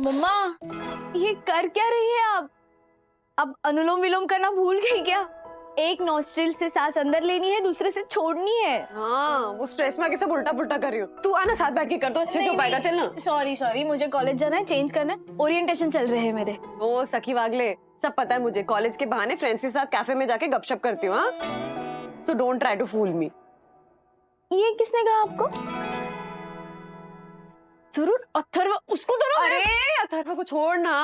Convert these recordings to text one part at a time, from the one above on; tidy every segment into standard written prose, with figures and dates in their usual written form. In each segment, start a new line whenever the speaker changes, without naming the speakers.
मम्मा ये कर क्या रही है आप? अब अनुलोम विलोम करना भूल गई क्या? एक नॉस्ट्रिल से सांस अंदर लेनी है, दूसरे से छोड़नी है।
हाँ, वो स्ट्रेस में आके सब उल्टा पुल्टा कर रही हो। तू आना साथ बैठ के कर, तो अच्छे से हो पाएगा। चल ना।
सॉरी मुझे कॉलेज जाना है, चेंज करना है, ओरिएंटेशन चल रहे हैं मेरे।
ओ सखी वागले, सब पता है मुझे। कॉलेज के बहाने फ्रेंड्स के साथ कैफे में जाके गपशप करती हूँ। तो डोंट ट्राई टू फूल मी।
ये किसने कहा आपको? जरूर अथर्व, उसको तो ना।
अरे अथर्व को छोड़ ना।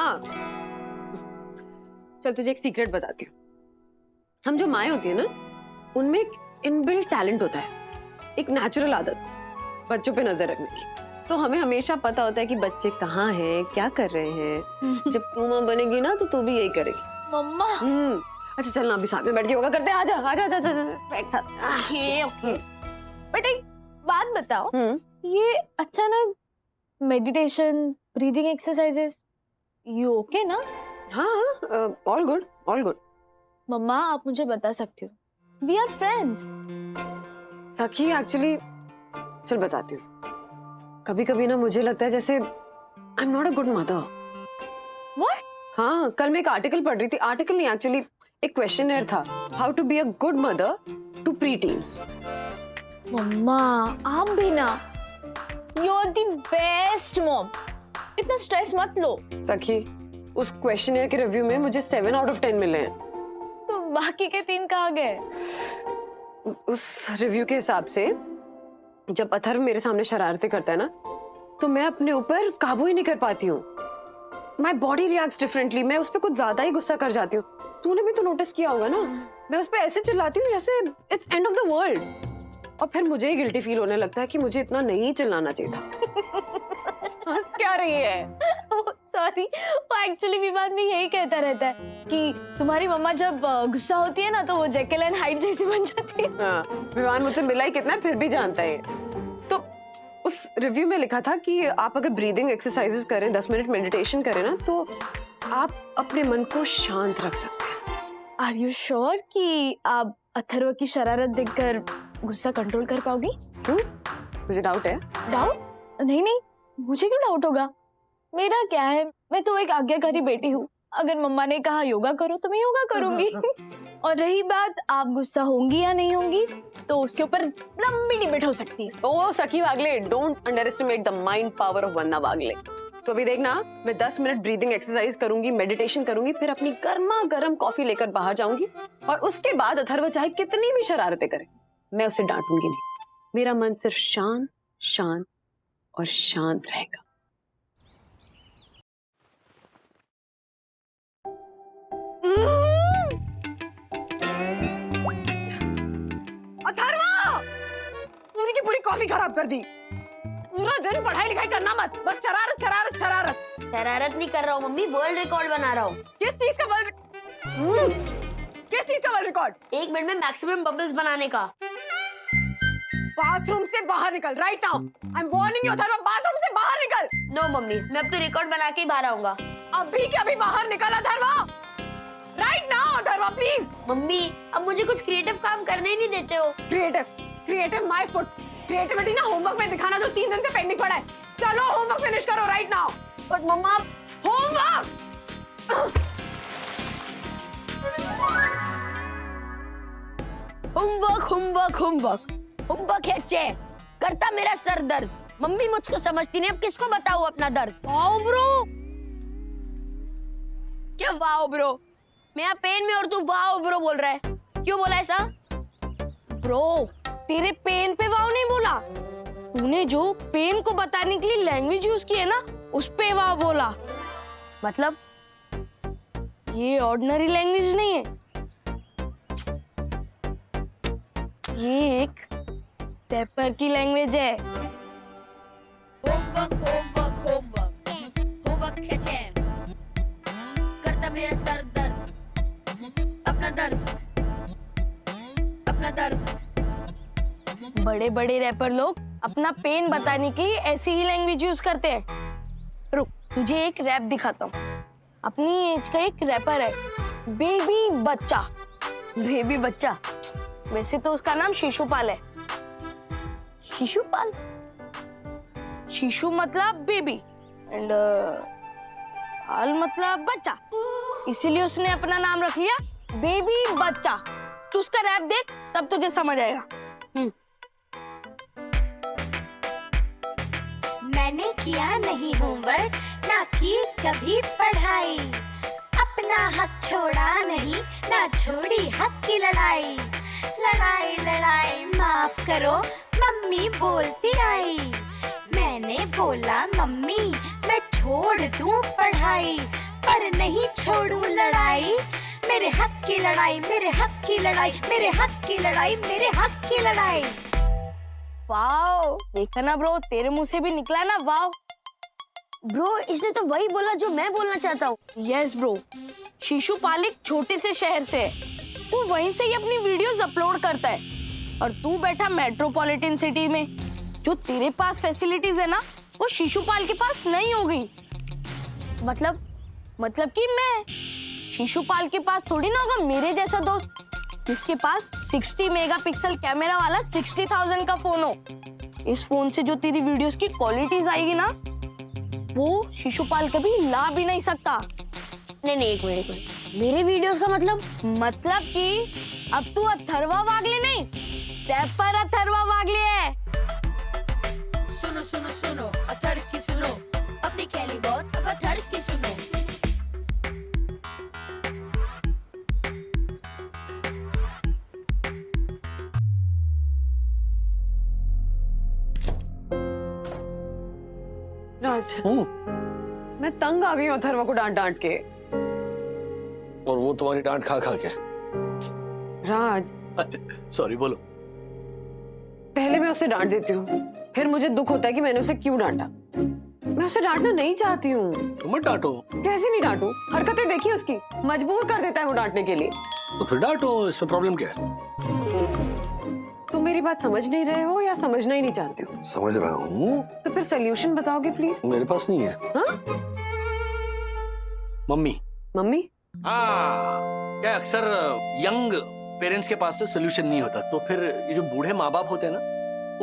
चल तुझे एक सीक्रेट बताती हूँ। हम जो माएँ होती है ना, उनमें एक इनबिल्ट टैलेंट होता है, एक नेचुरल आदत बच्चों पे नजर रखने की। तो हमें हमेशा पता होता है कि बच्चे कहाँ हैं, क्या कर रहे हैं। जब तू माँ बनेगी ना तो तू भी यही करेगी।
मम्मा
अच्छा चल ना, अभी साथ में बैठ के योगा करते हैं। आजा आजा आजा आजा बैठ साथ।
ओके। बट एक बात बताओ, ये अचानक meditation, breathing exercises, you okay ना?
हाँ, ऑल गुड ऑल गुड।
मम्मा आप मुझे बता सकती हो, वी आर फ्रेंड्स।
सखी एक्चुअली, चल बताती हूँ। कभी कभी ना मुझे लगता है जैसे I am not a good mother.
What?
हाँ, कल मैं एक आर्टिकल पढ़ रही थी। आर्टिकल नहीं, एक्चुअली एक क्वेश्चनर था, how to be a good mother to preteens.
मम्मा आप भी ना, you are the best mom. इतना स्ट्रेस मत लो।
सखी, उस क्वेश्चनर के रिव्यू में मुझे 7 out of 10 मिले हैं।
तो बाकी के 3 कहाँ गए?
उस रिव्यू के हिसाब से जब अथर्व मेरे सामने शरारतें करता है ना, तो मैं अपने ऊपर काबू ही नहीं कर पाती हूँ। My body reacts differently. मैं उस पर कुछ ज्यादा ही गुस्सा कर जाती हूँ। तूने भी तो नोटिस किया होगा ना, मैं उस पर ऐसे चिल्लाती हूँ जैसे it's end of the world. और फिर मुझे ही गिल्टी फील होने लगता है कि मुझे इतना नहीं चिल्लाना चाहिए था। हंस क्या रही है?
सॉरी, वो एक्चुअली विवाद में यही कहता रहता है कि तुम्हारी मम्मा जब गुस्सा होती है ना तो वो जेकिल एंड हाइड जैसी बन जाती है।
हाँ, विवान मुझसे मिला ही कितना, फिर भी जानता है। तो उस रिव्यू में लिखा था कि आप अगर ब्रीदिंग एक्सरसाइजेस करें, 10 मिनट मेडिटेशन करें ना, तो आप अपने मन को शांत रख सकते हैं।
आर यू श्योर कि आप अथर्व की शरारत देखकर गुस्सा कंट्रोल कर पाओगी?
क्यों, तुझे डाउट है?
डाउट? नहीं, मुझे क्यों डाउट होगा? मेरा क्या है, मैं तो एक आज्ञाकारी बेटी हूँ। अगर मम्मा ने कहा योगा करो तो मैं योगा करूंगी। और रही बात आप गुस्सा होंगी या नहीं होंगी, तो उसके ऊपर लंबी डिबेट हो सकती है।
ओ Sakhi Wagle, don't underestimate the mind power of Vandana Wagle. तो अभी देखना, मैं 10 मिनट ब्रीदिंग एक्सरसाइज करूंगी, मेडिटेशन करूंगी, फिर अपनी गर्मा गर्म कॉफी लेकर बाहर जाऊंगी। और उसके बाद अथर्व चाहे कितनी भी शरारतें करे, मैं उसे डांटूंगी नहीं। मेरा मन सिर्फ शांत शांत और शांत रहेगा। अथर्व, पूरी की पूरी कॉफी खराब कर दी। पूरा दिन पढ़ाई लिखाई करना मत, बस शरारत शरारत शरारत।
शरारत नहीं कर रहा हूँ मम्मी, वर्ल्ड रिकॉर्ड बना रहा हूँ।
किस चीज का वर्ल्ड रिकॉर्ड?
1 मिनट में मैक्सिमम बबल्स बनाने का।
बाथरूम से बाहर निकल right now. I am warning you Atharva, bathroom से बाहर निकल।
नो मम्मी, मैं अब तो रिकॉर्ड बना के ही बाहर आऊंगा।
अभी के अभी बाहर निकल Atharva, right now Atharva please.
Mummy अब मुझे कुछ क्रिएटिव काम करने ही नहीं देते हो।
Creative my foot. क्रिएटिविटी ना होमवर्क में दिखाना जो 3 दिन से पेंडिंग पड़ा है। चलो होमवर्क फिनिश करो राइट नाउ।
बट मम्मा,
होमवर्क।
होमवर्क है चे, करता मेरा सर दर्द। मम्मी मुझको समझती नहीं, अब किसको बताऊं अपना दर्द? Wow bro. क्या वाओ ब्रो? मैं यहाँ पेन में और तू वाओ ब्रो बोल रहा है, क्यों बोला ऐसा? ब्रो तेरे पेन पे वाओ नहीं बोला, तूने जो पेन को बताने के लिए लैंग्वेज यूज की है ना, उस पे वाओ बोला। मतलब ये ऑर्डिनरी लैंग्वेज नहीं है, ये एक रैपर की लैंग्वेज है। होमवर्क है चैन, करता मेरा सर दर्द, अपना दर्द। बड़े बड़े रैपर लोग अपना पेन बताने के लिए ऐसी ही लैंग्वेज यूज करते हैं। रुक, तुझे एक रैप दिखाता हूँ। अपनी एज का एक रैपर है, बेबी बच्चा। वैसे तो उसका नाम शिशुपाल है। शिशुपाल? शिशु मतलब बेबी एंड बाल मतलब बच्चा, इसीलिए उसने अपना नाम रख लिया बेबी बच्चा। तू उसका रैप देख, तब तुझे समझ आएगा।
मैंने किया नहीं होमवर्क, ना की कभी पढ़ाई, अपना हक छोड़ा नहीं, ना छोड़ी हक की लड़ाई। लड़ाई लड़ाई माफ करो, मम्मी बोलती आई। मैंने बोला मम्मी मैं छोड़ दूं पढ़ाई, पर नहीं छोड़ूं लड़ाई। मेरे हक की लड़ाई, मेरे हक की लड़ाई, मेरे हक की लड़ाई, मेरे हक की लड़ाई।
वाओ, देखा ना ब्रो, तेरे मुंह से भी निकला ना वाओ।
ब्रो इसने तो वही बोला जो मैं बोलना चाहता हूँ।
यस ब्रो, शिशुपाल एक छोटे से शहर से है, वो वहीं से ही अपनी वीडियोस अपलोड करता है, और तू बैठा मेट्रोपॉलिटन सिटी में। जो तेरे पास फैसिलिटीज है ना, वो शिशुपाल के पास नहीं होगी। मतलब कि मैं शिशुपाल के पास थोड़ी ना होगा मेरे जैसा दोस्त, जिसके पास 60 मेगापिक्सल कैमरा वाला 60,000 का फोन हो। इस फोन से जो तेरी वीडियोस की क्वालिटीज आएगी ना, वो शिशुपाल कभी ला भी नहीं सकता।
नहीं एक मिनट, मेरे वीडियोस का
मतलब कि अब तू अथर्वा वागले नहीं, रैपर अथर्वा वागले है।
सुनो सुनो सुनो अथर की सुनो, अपनी खेली बहुत अब अथर की सुनो।
राज, मैं तंग आ गई हूँ अथर्वा को डांट डांट के।
और वो तुम्हारी डांट खा खा के।
राज,
सॉरी, बोलो।
पहले मैं उसे डांट देती हूँ, फिर मुझे दुख होता है कि मैंने उसे क्यों डांटा। मैं उसे डांटना नहीं चाहती हूँ।
तुम मत डांटो।
कैसे नहीं डांटू? हरकतें देखी उसकी, मजबूर कर देता है वो डांटने के लिए।
तो फिर डांटो, इसमें प्रॉब्लम क्या है?
तुम मेरी बात समझ नहीं रहे हो या समझना ही नहीं चाहते हो?
समझ रहा हूँ।
तो फिर सोल्यूशन बताओगे प्लीज?
मेरे पास नहीं है।
हाँ?
मम्मी।
मम्मी?
हाँ, क्या अक्सर यंग पेरेंट्स के पास सोल्यूशन नहीं होता, तो फिर ये जो बूढ़े माँ बाप होते हैं ना,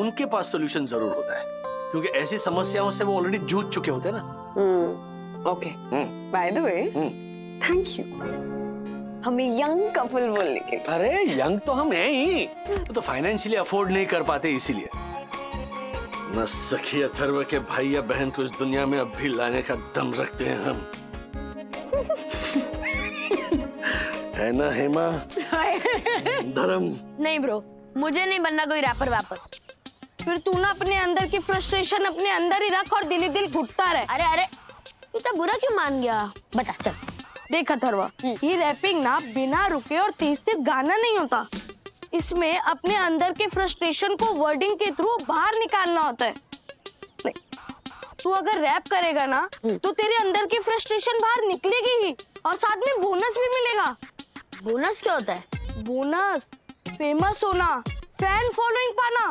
उनके पास सोल्यूशन जरूर होता है, क्योंकि ऐसी समस्याओं से वो ऑलरेडी जूझ चुके होते हैं ना।
Okay, by the way thank you हमें यंग कपल बोलने के।
अरे यंग तो हम हैं ही, तो फाइनेंशियली अफोर्ड नहीं कर पाते इसीलिए। न सखी अथर्व के भाई या बहन को इस दुनिया में अब भी लाने का दम रखते हैं हम। है ना हेमा? धर्म।
नहीं ब्रो, मुझे नहीं बनना कोई रैपर वैपर। फिर तू ना अपने अंदर की फ्रस्ट्रेशन अपने अंदर ही रख और दिल ही दिल घुटता रहे।
अरे इतना बुरा क्यों मान गया? बता चल।
देख अथर्वा, ये रैपिंग ना बिना रुके और तेज तेज गाना नहीं होता। इसमें अपने अंदर के फ्रस्ट्रेशन को वर्डिंग के थ्रू बाहर निकालना होता है। नहीं, तू अगर रैप करेगा ना, तो तेरे अंदर की फ्रस्ट्रेशन बाहर निकलेगी ही, और साथ में बोनस भी मिलेगा।
बोनस क्या होता है?
बोनस, फेमस होना, फैन फॉलोइंग पाना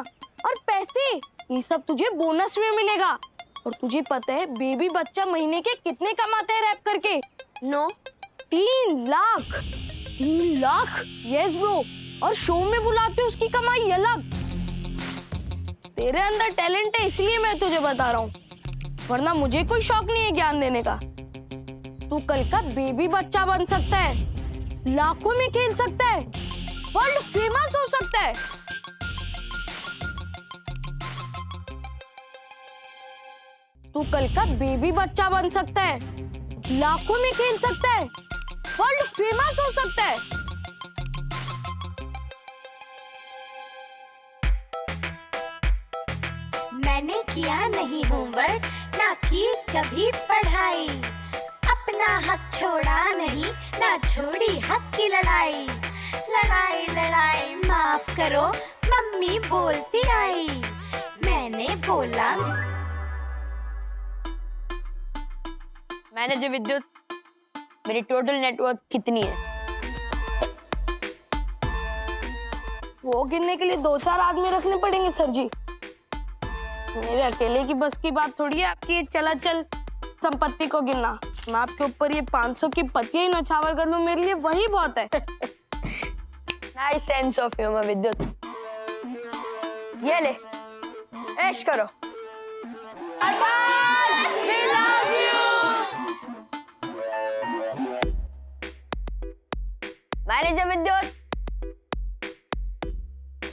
और पैसे, ये सब तुझे बोनस में मिलेगा। और तुझे पता है बेबी बच्चा महीने के कितने कमाते हैं रैप करके?
No
3 lakh. 3 lakh? Yes bro, और शो में बुलाते उसकी कमाई अलग। तेरे अंदर टैलेंट है इसलिए मैं तुझे बता रहा हूँ, वरना मुझे कोई शौक नहीं है ज्ञान देने का। तू कल का बेबी बच्चा बन सकता है, लाखों में खेल सकता है, वर्ल्ड फेमस हो सकता है। तू कल का बेबी बच्चा बन सकता है, लाखों में खेल सकता है, वर्ल्ड फेमस हो सकता है।
मैंने किया नहीं होमवर्क, ना की कभी पढ़ाई, अपना हक छोड़ा नहीं, ना छोड़ी हक की लड़ाई। लड़ाई लड़ाई माफ करो, मम्मी बोलती आई। मैंने बोला
मैनेजर विद्युत, मेरी टोटल नेटवर्थ कितनी है? वो गिनने के लिए 2-4 आदमी रखने पड़ेंगे सर जी। मेरे अकेले की बस की बात थोड़ी है आपकी चलाचल संपत्ति को गिनना। मैं आपके ऊपर ये 500 की पत्तियां ही नौछावर कर लूं, मेरे लिए वही बहुत है। नाइस सेंस ऑफ ह्यूमर विद्युत। ये ले, ऐश करो। मैनेजर विद्युत,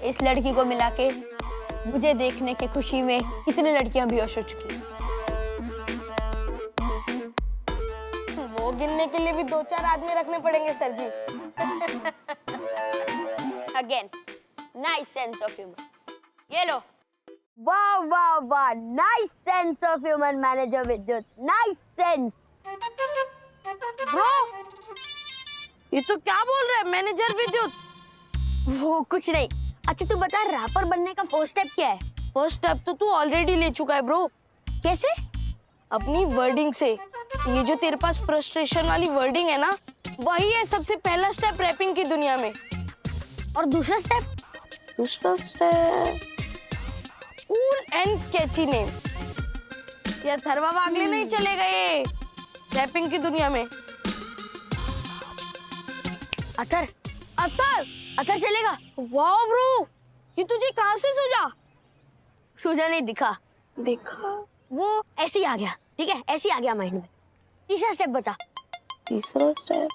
इस लड़की को मिला के मुझे देखने के खुशी में कितनी लड़कियां बेहोश हो चुकी हैं। वो गिनने के लिए भी 2-4 आदमी रखने पड़ेंगे sir ji. Again nice sense of humour. ये लो।
वाह वाह वाह, nice sense of humour manager Vidyut, nice sense.
Bro ये तो क्या बोल रहा है मैनेजर विद्युत?
वो कुछ नहीं। अच्छा तू बता, रैपर बनने का फर्स्ट स्टेप क्या है?
फर्स्ट स्टेप तो तू ऑलरेडी ले चुका है ब्रो।
कैसे?
अपनी वर्डिंग से। ये जो तेरे पास फ्रस्ट्रेशन वाली वर्डिंग है ना, वही है सबसे पहला स्टेप रैपिंग की दुनिया में।
और दूसरा स्टेप?
दूसरा step cool and catchy name. ये थरवा वागले नहीं चले गए रैपिंग की दुनिया में।
अतर
अतर
अतर चलेगा?
वाह ब्रो, ये तुझे कहाँ से सूझा?
सूझा नहीं, दिखा।
देखा
वो ऐसे ही आ गया, ठीक है, ऐसे ही आ गया माइंड में। तीसरा स्टेप बता।
तीसरा स्टेप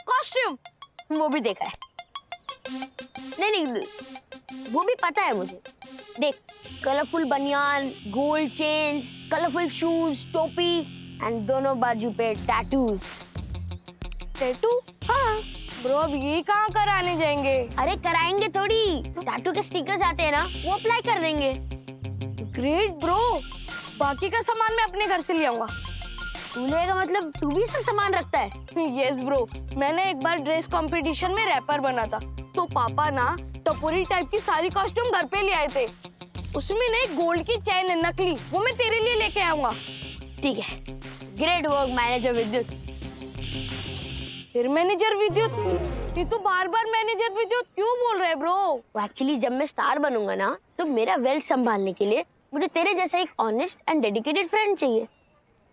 कॉस्ट्यूम।
वो भी देखा है। नहीं नहीं, वो भी पता है मुझे। देख, कलरफुल बनियान, गोल्ड चेन्स, कलरफुल शूज, टोपी एंड दोनों बाजू पे टैटूज।
टैटू?
हाँ।
ब्रो अब ये कहाँ कराने जाएंगे?
अरे कराएंगे थोड़ी, टैटू के स्टिकर्स आते हैं ना, वो अप्लाई कर देंगे।
ग्रेट ब्रो, बाकी का सामान मैं अपने घर से ले आऊंगा।
तू लेगा मतलब तू भी सब सामान रखता है?
यस ब्रो, मैंने एक बार ड्रेस कंपटीशन में रैपर बना था, तो पापा ना टपोरी टाइप की सारी कॉस्ट्यूम घर पे ले आए थे। उसमें ना एक गोल्ड की चैन है नकली, वो मैं तेरे लिए लेके आऊंगा।
ठीक है, ग्रेट वर्क मैनेजर विद्युत।
फिर मैनेजर विद्युत? ये तो बार बार मैनेजर विद्युत क्यों बोल रहे ब्रो?
एक्चुअली जब मैं स्टार बनूंगा ना, तो मेरा वेल्थ संभालने के लिए मुझे तेरे जैसा एक ऑनेस्ट एंड डेडिकेटेड फ्रेंड चाहिए।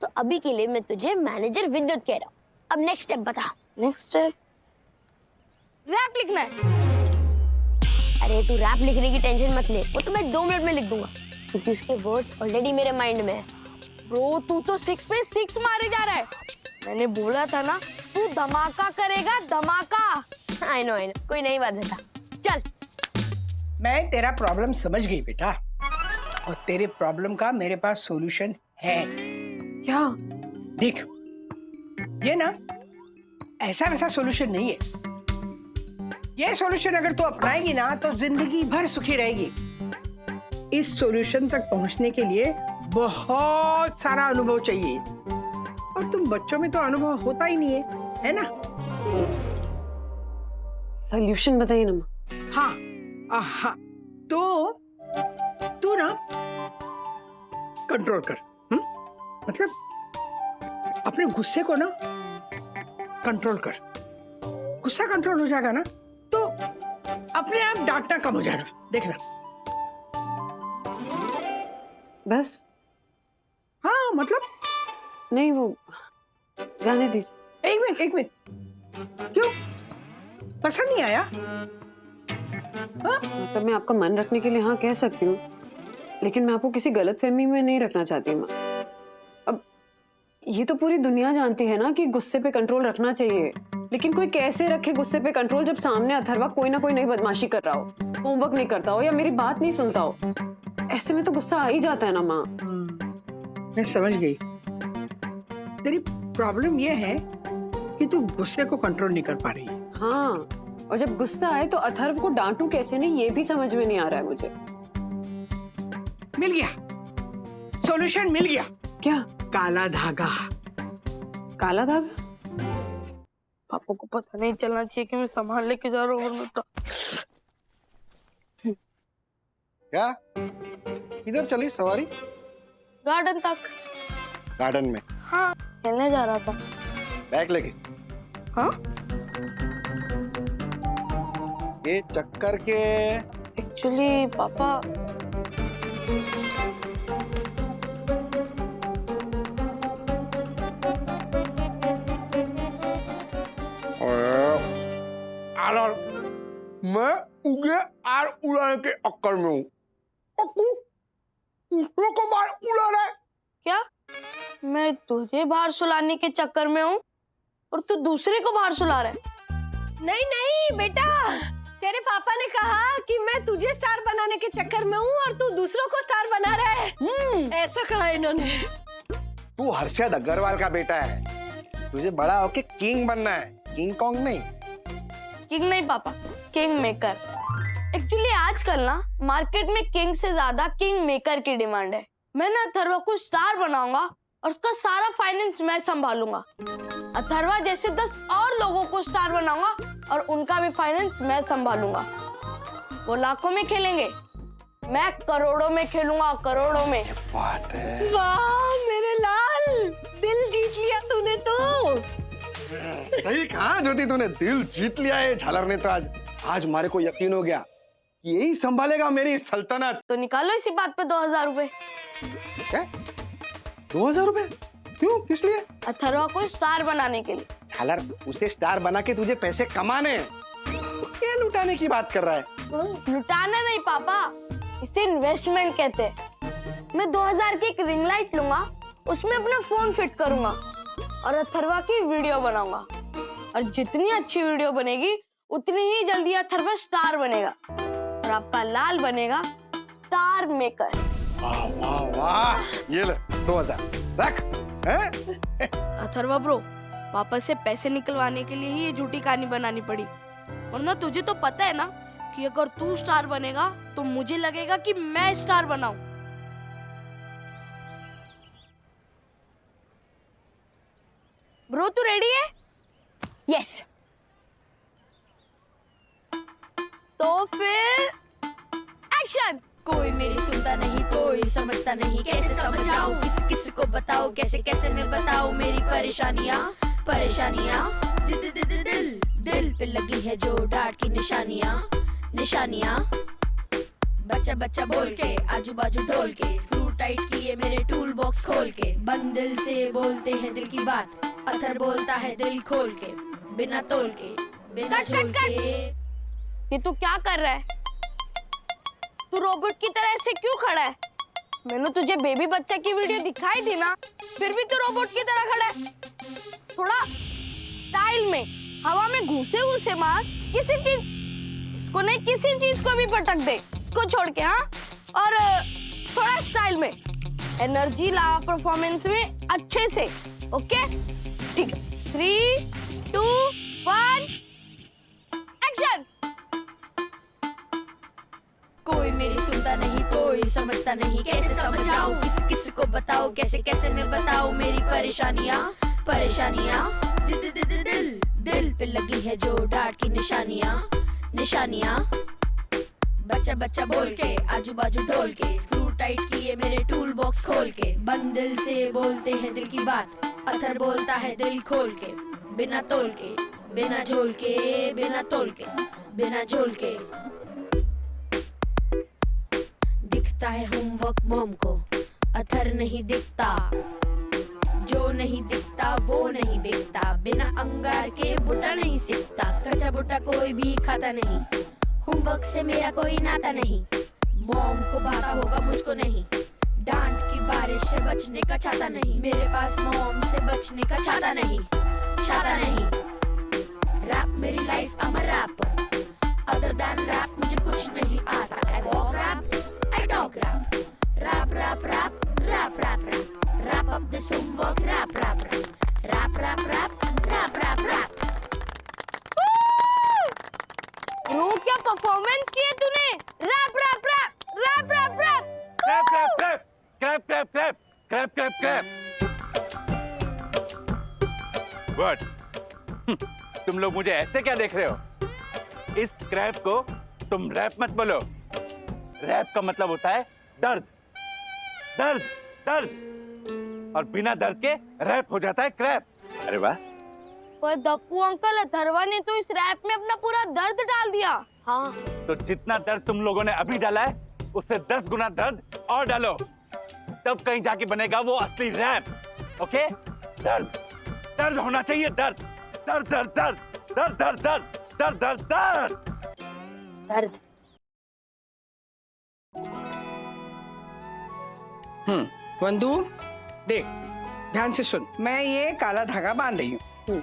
तो अभी के लिए मैं तुझे मैनेजर विद्युत कह रहा हूँ। अब नेक्स्ट स्टेप बता।
नेक्स्ट स्टेप रैप लिखना है।
अरे तू रैप लिखने की टेंशन मत ले, वो तो मैं 2 मिनट में लिख दूंगा, क्योंकि उसके वर्ड्स ऑलरेडी मेरे माइंड में है।
ब्रो तू तो 6 पे 6 मारे जा रहा है। मैंने बोला था ना, तू धमाका करेगा, धमाका।
आई नो, कोई नई बात बता। चल।
मैं तेरा प्रॉब्लम समझ गई बेटा, और तेरे प्रॉब्लम का मेरे पास सॉल्यूशन है।
क्या?
देख, ये ना ऐसा वैसा सॉल्यूशन नहीं है। ये सॉल्यूशन अगर तू अपनाएगी ना, तो जिंदगी भर सुखी रहेगी। इस सॉल्यूशन तक पहुंचने के लिए बहुत सारा अनुभव चाहिए, और तुम बच्चों में तो अनुभव होता ही नहीं है ना?
सॉल्यूशन बताइए ना माँ।
हाँ, तो तू ना कंट्रोल कर। मतलब अपने गुस्से को ना कंट्रोल कर। गुस्सा कंट्रोल हो जाएगा ना, तो अपने आप डांटना कम हो जाएगा। देखना।
बस?
हाँ मतलब
नहीं, वो जाने दीजिए।
एक मिनट। क्यों? पसंद नहीं आया? हाँ?
मतलब मैं आपका मन रखने के लिए हाँ कह सकती हूँ, लेकिन मैं आपको किसी गलतफहमी में नहीं रखना चाहती माँ। अब ये तो पूरी दुनिया जानती है ना कि गुस्से पे कंट्रोल रखना चाहिए, लेकिन कोई कैसे रखे गुस्से पे कंट्रोल जब सामने अथर्वा कोई ना कोई नई बदमाशी कर रहा हो, होमवर्क नहीं करता हो या मेरी बात नहीं सुनता हो। ऐसे में तो गुस्सा आ ही जाता है ना माँ।
मैं समझ गई। तेरी प्रॉब्लम ये है कि तू गुस्से को कंट्रोल नहीं कर पा रही है।
हाँ, और जब गुस्सा आए तो अथर्व को डांटूं कैसे, नहीं ये भी समझ में नहीं आ रहा है मुझे।
मिल गया, सॉल्यूशन मिल गया।
क्या?
काला धागा।
काला धागा?
पापा को पता नहीं चलना चाहिए कि मैं सामान लेके जा रहा हूँ।
क्या? किधर चली सवारी?
गार्डन तक।
गार्डन में?
हाँ, खेलने जा रहा था।
बैग लेके?
हाँ?
ये चक्कर के
एक्चुअली पापा
मैं उगे आर उड़ाने के अक्कर में हूँ, और तू दूसरों को बाहर उड़ा रहा है।
क्या? मैं तुझे बाहर सुलाने के चक्कर में हूँ और तू दूसरे को बाहर सुला रहा है?
नहीं नहीं बेटा, तेरे पापा ने कहा कि मैं तुझे स्टार बनाने के चक्कर में हूँ और तू दूसरों को स्टार बना रहा है। ऐसा कहा इन्होंने।
तू हर्षद अग्रवाल का बेटा है, तुझे बड़ा होके किंग बनना है, किंग कॉन्ग नहीं।
किंग नहीं पापा, किंग मेकर। एक्चुअली आजकल ना मार्केट में किंग से ज्यादा किंग मेकर की डिमांड है। मैं ना अथर्वा को स्टार बनाऊंगा और उसका सारा फाइनेंस मैं संभालूंगा। अथर्वा जैसे 10 और लोगों को स्टार बनाऊंगा और उनका भी फाइनेंस मैं संभालूंगा। वो लाखों में खेलेंगे, मैं करोड़ों में खेलूंगा, करोड़ों में।
बात है।
वाह मेरे लाल, दिल जीत लिया तूने तो।
सही कहा ज्योति, तूने दिल जीत लिया है झालर ने तो। आज हमारे को यकीन हो गया यही संभालेगा मेरी सल्तनत।
तो निकालो इसी बात पे 2000 रुपए।
क्या 2000 रुपए? क्यों, किस लिए?
अथर्वा को स्टार बनाने के लिए।
झालर, उसे स्टार बना के तुझे पैसे कमाने हैं, क्या लुटाने की बात कर रहा है?
लुटाना नहीं पापा, इसे इन्वेस्टमेंट कहते हैं। मैं 2000 की एक रिंग लाइट लूंगा, उसमें अपना फोन फिट करूंगा और अथर्वा की वीडियो बनाऊंगा। और जितनी अच्छी वीडियो बनेगी उतनी ही जल्दी अथर्वा स्टार बनेगा और आपका लाल बनेगा स्टार मेकर।
वाह वाह वाह, ये ले 2000 रख। हैं?
अथर्वा ब्रो, पापा से पैसे निकलवाने के लिए ही ये झूठी कहानी बनानी पड़ी, वरना तुझे तो पता है ना कि अगर तू स्टार बनेगा तो मुझे लगेगा कि मैं स्टार बनाऊं। ब्रो तू रेडी है?
यस।
तो फिर एक्शन।
कोई मेरी सुनता नहीं, कोई समझता नहीं, कैसे समझाऊं, किस किस को बताऊं, कैसे कैसे मैं बताऊं मेरी परेशानियां। दिल दिल दिल दिल दिल पे लगी है जो डांट की निशानियां। बच्चा बच्चा बोल के आजू बाजू ढोल के, स्क्रू टाइट किए मेरे टूल बॉक्स खोल के, बंद दिल से बोलते हैं दिल की बात, अथर बोलता है दिल खोल के, बिना तोल के, बिना झोल के।
ये तू क्या कर रहा है? तू रोबोट की तरह ऐसे क्यों खड़ा है? मैंने तुझे बेबी बच्चा की वीडियो दिखाई थी ना, फिर भी तू रोबोट की तरह खड़ा है। थोड़ा स्टाइल में, हवा में घूसे मार, किसी चीज इसको नहीं, किसी चीज को भी पटक दे, इसको छोड़ के। हाँ, और थोड़ा स्टाइल में, एनर्जी ला परफॉर्मेंस में अच्छे से। ओके ठीक है, 3, 2, 1 एक्शन।
कोई मेरी सुनता नहीं, कोई समझता नहीं, कैसे समझाऊं, किस किस को बताऊं, कैसे कैसे मैं बताऊं मेरी परेशानियां। दिल दिल दिल दिल दिल पे लगी है जो डांट की निशानियां। बच्चा बच्चा बोल के आजू बाजू ढोल के, स्क्रू टाइट किए मेरे टूल बॉक्स खोल के, बंद दिल से बोलते हैं दिल की बात, अथर बोलता है दिल खोल के, बिना तोल के, बिना झोल के, बिना तोल के, बिना झोल के। दिखता है होमवर्क मॉम को, अथर नहीं दिखता, जो नहीं दिखता वो नहीं बिकता, बिना अंगार के बुटा नहीं सीखता, कच्चा बुटा कोई भी खाता नहीं, होमवर्क से मेरा कोई नाता नहीं, मॉम को भाता होगा मुझको नहीं, डांट की बारिश से बचने का छाता नहीं, मेरे पास मॉम से बचने का छाता नहीं। रैप मेरी life, I'm a rapper, other than rap मुझे कुछ नहीं आता, I walk rap, I talk rap, rap rap rap, rap rap rap, wrap up this homework, rap rap rap, rap rap rap, rap rap rap।
Bro क्या performance की है तूने? Rap rap rap rap rap rap
crap crap crap crap crap crap crap crap crap. Good. तुम लोग मुझे ऐसे क्या देख रहे हो? इस क्रैप को तुम रैप मत बोलो। रैप का मतलब होता है दर्द, दर्द, दर्द, और बिना दर्द के रैप हो जाता है क्रैप। अरे वाह।
पर दप्पू अंकल, अथर्वा ने तो इस रैप में अपना पूरा दर्द डाल दिया।
हाँ,
तो जितना दर्द तुम लोगों ने अभी डाला है उससे 10 गुना दर्द और डालो, तब कहीं जाके बनेगा वो असली रैप। ओके? दर्द, दर्द होना चाहिए, दर्द, दर्द, दर्द, दर्द, दर्द, दर्द, दर्द, दर्द, दर्द,
दर्द।
वंदू देख, ध्यान से सुन, मैं ये काला धागा बांध रही हूँ,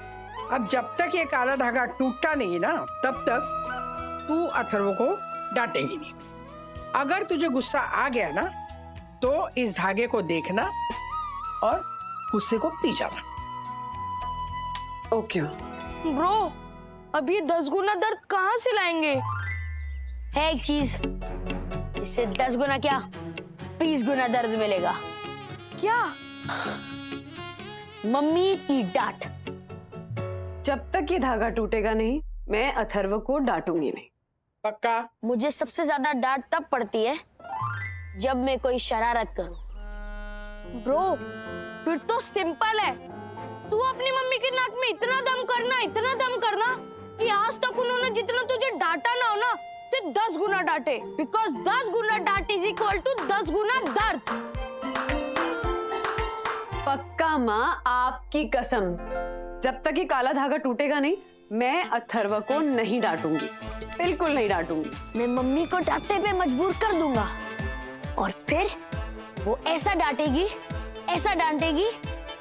अब जब तक ये काला धागा टूटता नहीं ना, तब तक तू अथर्व को डांटेगी नहीं। अगर तुझे गुस्सा आ गया ना, तो इस धागे को देखना और गुस्से को पी जाना।
ओके।
ब्रो, अब ये 10 गुना दर्द कहाँ से लाएंगे?
है एक चीज, इससे 10 गुना क्या 20 गुना दर्द मिलेगा।
क्या?
मम्मी की डांट।
जब तक ये धागा टूटेगा नहीं, मैं अथर्व को डांटूंगी नहीं।
पक्का?
मुझे सबसे ज्यादा डांट तब पड़ती है जब मैं कोई शरारत करूं।
ब्रो, फिर तो सिंपल है। तू अपनी मम्मी के नाक में इतना दम करना कि आज तक उन्होंने जितना तुझे डांटा ना हो ना, सिर्फ 10 गुना डांटे। बिकॉज 10 गुना डांट इज इक्वल टू 10 गुना दर्द।
पक्का माँ, आपकी कसम। जब तक ये काला धागा टूटेगा नहीं, मैं अथर्व को नहीं डांटूंगी, बिल्कुल नहीं डांटूंगी।
मैं मम्मी को डांटने पे मजबूर कर दूंगा और फिर वो ऐसा डांटेगी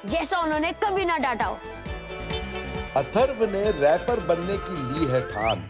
जैसा उन्होंने कभी ना डांटा हो।
अथर्व ने रैपर बनने की ली है ठान।